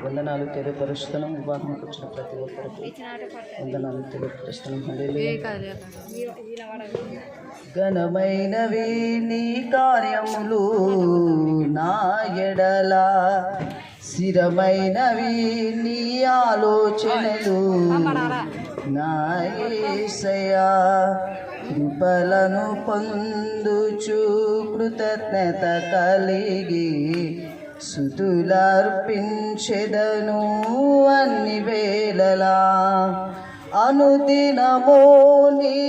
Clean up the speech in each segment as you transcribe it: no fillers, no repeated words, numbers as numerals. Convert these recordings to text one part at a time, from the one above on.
వందనాలు తెలియపరుస్తున్నాం. వివాహంకి వచ్చిన ప్రతి ఒక్కరికి వందనాలు తెలియపరుస్తున్నాం. ఘనమైనవి నీ కార్యములు నా ఎడల, స్థిరమైనవి నీ ఆలోచనలు నా యేసయ్యా. కృపలను పొందుచు కృతజ్ఞత కలిగి స్తుతులర్పించెదను అన్ని వేళలా. అనుదినము నీ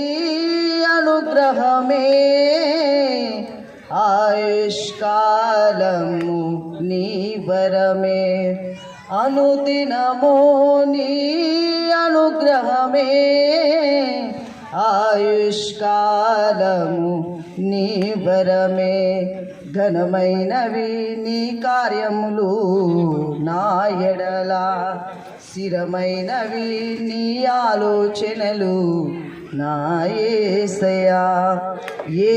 అనుగ్రహమే, ఆయుష్కాలము నీ వరమే. అనుదినము నీ అనుగ్రహమే, ఆయుష్కాలము నీ వరమే. ఘనమైనవి నీ కార్యములు నా ఎడల, స్థిరమైనవి నీ ఆలోచనలు నా యేసయ్యా. ఏ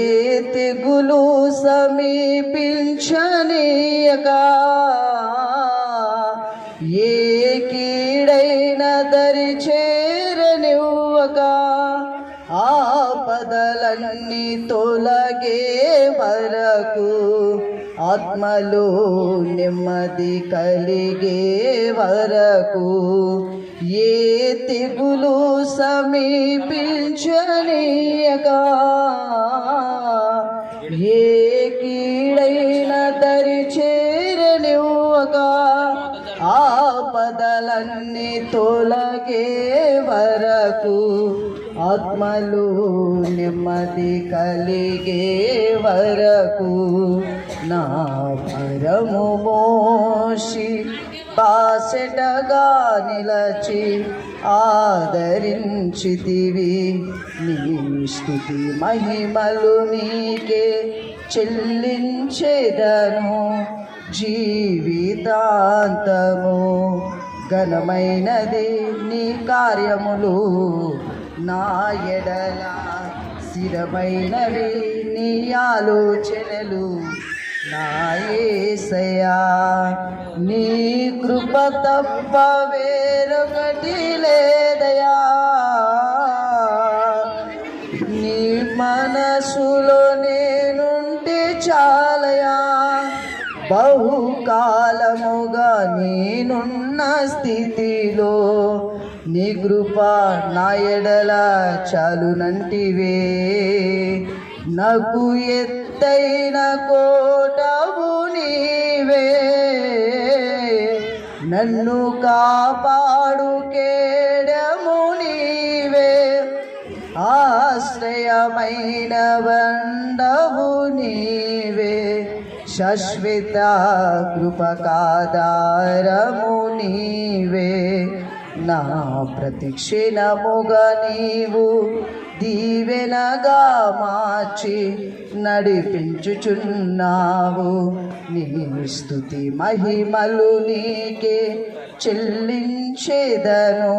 తెగులు సమీపించనీయగా, ఏ కీడైన దరి చేరనివ్వగా, ఆపదలన్నీ తొలగే వరకు, ఆత్మలో నెమ్మది కలిగే వరకు, ఏ తెగులు సమీపించనీయగా, ఏ కీడైన దరి చేరనివ్వగా, ఆపదలన్నీ తొలగే వరకు, ఆత్మలు నెమ్మది కలిగే వరకు, నా భరము మోసి బాసెటగా నిలచి ఆదరించితివి. నీ స్తుతి మహిమలు నీకే చెల్లించెదను జీవితాంతము. ఘనమైనది నీ కార్యములు నా ఎడల, స్థిరమైనవి నీ ఆలోచనలు నా యేసయ్యా. నీ కృప తప్ప వేరొకటి లేదయా, నీ మనసులో నేనుంటే చాలయా. బహుకాలముగా నేనున్న స్థితిలో నీ కృప నా ఎడల చాలునంటివే. నాకు ఎత్తైన కోటవు నీవే, నన్ను కాపాడు కేడము నీవే. ఆశ్రయమైన బండవు నీవే, శాశ్వత కృపకాధారము నీవే. నా ప్రతిక్షణముగా నీవు దీవెనగా మార్చి నడిపించుచున్నావు. నీ స్తుతి మహిమలు నీకే చెల్లించెదను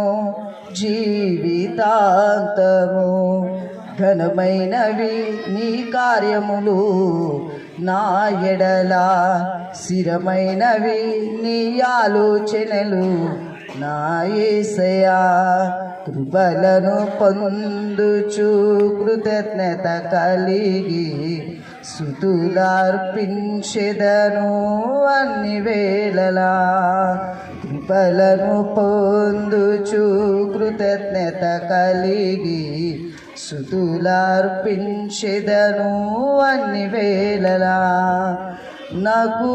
జీవితాంతము. ఘనమైనవి నీ కార్యములు నా ఎడల, స్థిరమైనవి నీ ఆలోచనలు నా యేసయ్యా. కృపలను పొందుచు కృతజ్ఞత కలిగి స్తుతులర్పించెదను అన్ని వేళలా. కృపలను పొందుచు కృతజ్ఞత కలిగి స్తుతులర్పించెదను అన్ని వేళలా. నాకు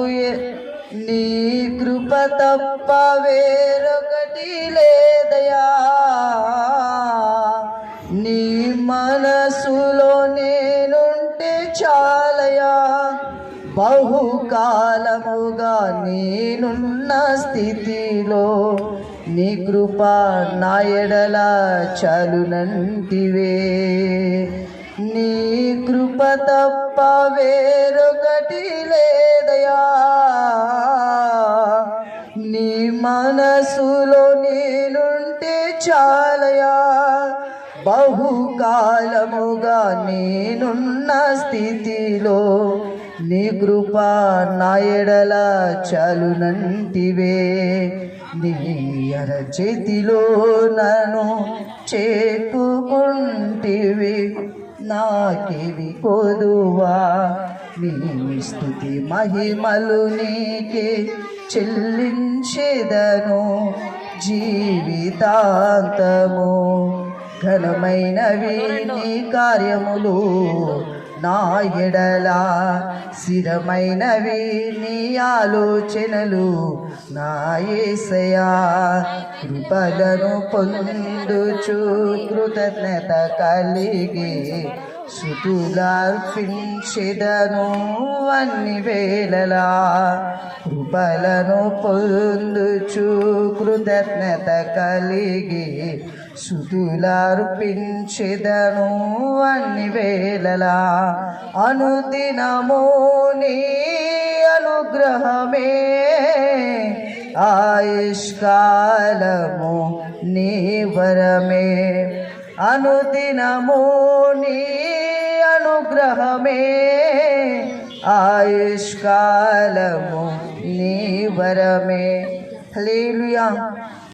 నీ కృప తప్ప వేరొకటి లేదయా, నీ మనసులో నేనుంటే చాలయా. బహుకాలముగా నేనున్న స్థితిలో నీ కృప నా ఎడల చాలునంటివే. నీ కృప తప్ప వేరొకటి లేదయా, నీ మనసులో నేనుంటే చాలయా. బహుకాలముగా నేనున్న స్థితిలో నీ కృప నా ఎడల చాలునంటివే నీ అరచేతిలో నన్ను చేకుకుంటివి నాకేవి కొదువా నీ స్తుతి మహిమలు నీకే చెల్లించెదను జీవితాంతము ఘనమైనవి నీ కార్యములు నా ఎడల స్థిరమైనవి నీ ఆలోచనలు నా యేసయ్యా కృపలను పొందుచు కృతజ్ఞత కలిగి స్తుతులర్పించెదను అన్ని వేళలా కృపలను పొందుచు కృతజ్ఞత కలిగి స్తుతులర్పించెదను అన్ని వేళలా అనుదినము నీ అనుగ్రహమే ఆయుష్కాలము నీ వరమే అనుదినము నీ అనుగ్రహమే ఆయుష్కాలము నీ వరమే హల్లెలూయా.